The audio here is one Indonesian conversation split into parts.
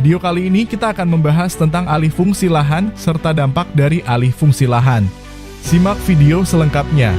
Video kali ini kita akan membahas tentang alih fungsi lahan serta dampak dari alih fungsi lahan. Simak video selengkapnya.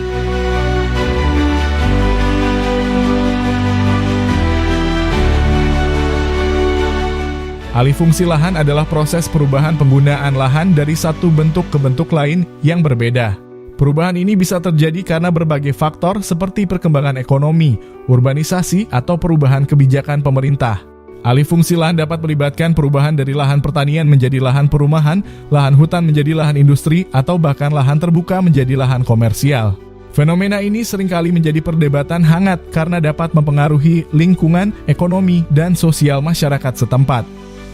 Alih fungsi lahan adalah proses perubahan penggunaan lahan dari satu bentuk ke bentuk lain yang berbeda. Perubahan ini bisa terjadi karena berbagai faktor seperti perkembangan ekonomi, urbanisasi, atau perubahan kebijakan pemerintah. Alih fungsi lahan dapat melibatkan perubahan dari lahan pertanian menjadi lahan perumahan, lahan hutan menjadi lahan industri, atau bahkan lahan terbuka menjadi lahan komersial. Fenomena ini seringkali menjadi perdebatan hangat karena dapat mempengaruhi lingkungan, ekonomi, dan sosial masyarakat setempat.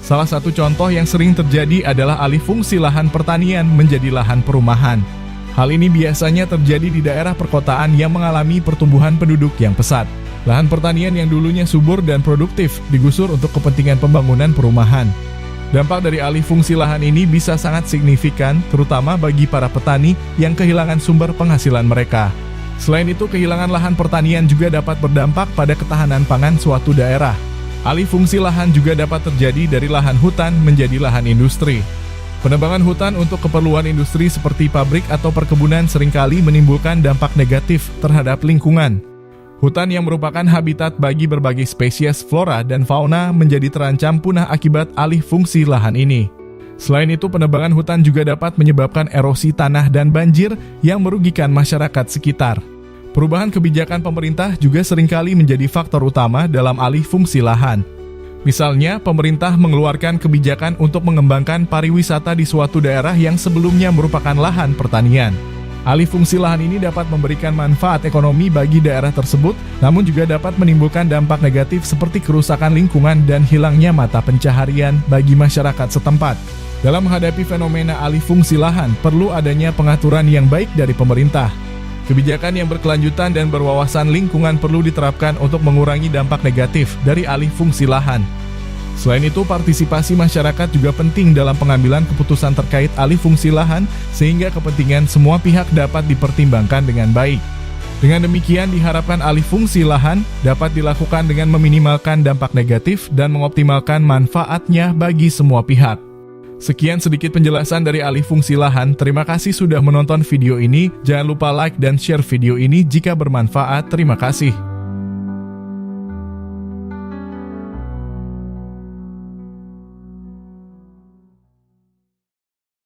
Salah satu contoh yang sering terjadi adalah alih fungsi lahan pertanian menjadi lahan perumahan. Hal ini biasanya terjadi di daerah perkotaan yang mengalami pertumbuhan penduduk yang pesat. Lahan pertanian yang dulunya subur dan produktif digusur untuk kepentingan pembangunan perumahan. Dampak dari alih fungsi lahan ini bisa sangat signifikan, terutama bagi para petani yang kehilangan sumber penghasilan mereka. Selain itu, kehilangan lahan pertanian juga dapat berdampak pada ketahanan pangan suatu daerah. Alih fungsi lahan juga dapat terjadi dari lahan hutan menjadi lahan industri. Penebangan hutan untuk keperluan industri seperti pabrik atau perkebunan seringkali menimbulkan dampak negatif terhadap lingkungan. Hutan yang merupakan habitat bagi berbagai spesies flora dan fauna menjadi terancam punah akibat alih fungsi lahan ini. Selain itu, penebangan hutan juga dapat menyebabkan erosi tanah dan banjir yang merugikan masyarakat sekitar. Perubahan kebijakan pemerintah juga seringkali menjadi faktor utama dalam alih fungsi lahan. Misalnya, pemerintah mengeluarkan kebijakan untuk mengembangkan pariwisata di suatu daerah yang sebelumnya merupakan lahan pertanian. Alih fungsi lahan ini dapat memberikan manfaat ekonomi bagi daerah tersebut, namun juga dapat menimbulkan dampak negatif seperti kerusakan lingkungan dan hilangnya mata pencaharian bagi masyarakat setempat. Dalam menghadapi fenomena alih fungsi lahan, perlu adanya pengaturan yang baik dari pemerintah. Kebijakan yang berkelanjutan dan berwawasan lingkungan perlu diterapkan untuk mengurangi dampak negatif dari alih fungsi lahan. Selain itu, partisipasi masyarakat juga penting dalam pengambilan keputusan terkait alih fungsi lahan sehingga kepentingan semua pihak dapat dipertimbangkan dengan baik. Dengan demikian, diharapkan alih fungsi lahan dapat dilakukan dengan meminimalkan dampak negatif dan mengoptimalkan manfaatnya bagi semua pihak. Sekian sedikit penjelasan dari alih fungsi lahan. Terima kasih sudah menonton video ini. Jangan lupa like dan share video ini jika bermanfaat. Terima kasih.